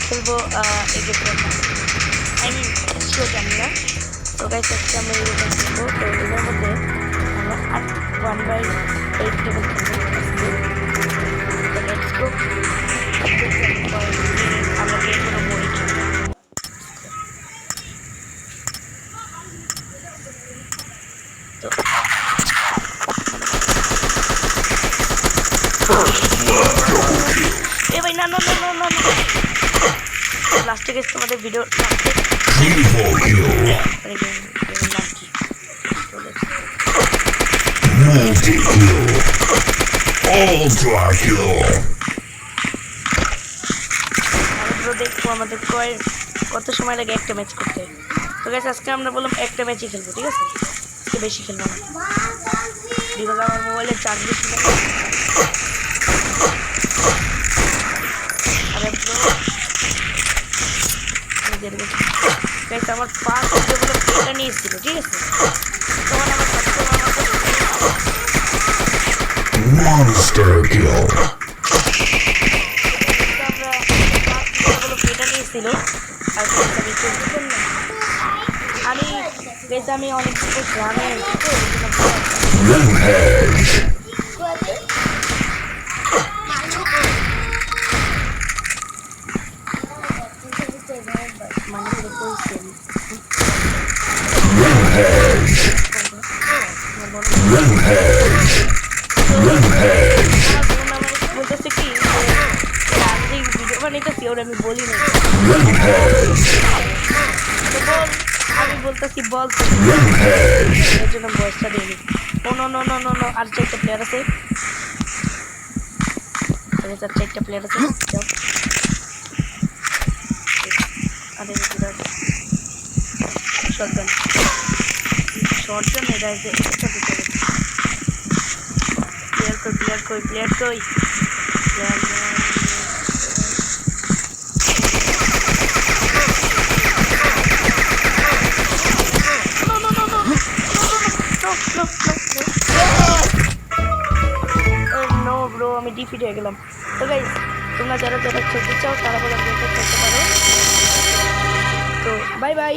খেলবো এই গেমটা আই মিন স্লো ক্যামেরা। তো গাইস আজকে আমরা এই গেমটা খেলবো। তো এটার মধ্যে আমরা 1/8 টেবিল খেলবো। তো লেটস গো। আমরা গেমগুলো মরে তো এ ভাই না না না না না লাস্টে গেছে তোমাদের ভিডিও দেখবো আমাদের কত সময় লাগে একটা ম্যাচ করতে। তো গেছে আজকে আমরা বললাম একটা ম্যাচই খেলবো, ঠিক আছে? আজকে বেশি খেলবো না, বিকজ আমার মোবাইলে চার্জ বেশি নেই। আমার পাঁচ যেগুলো এটা নিয়েছিল, ঠিক আছে? তখন আমার নিয়েছিল আর আমি অনেক গ্রামে বলতেছে কি ভিডিও বানাইতেছি ওর আমি বলি না, আমি বলতেছি বল এর জন্য বয়সটা দিইনি। ও no no no no no আর চারটা প্লেয়ার আছে, চারটা প্লেয়ার আছে। আরে শটগান শটগান এটা যে একটা দিতে প্লেয়ার কই নো ব্রো আমি ডিফিট হয়ে গেলাম। তো গাইস তোমরা যারা খেলতে চাও তারা বলে খেলতে পারো। তো বাই বাই।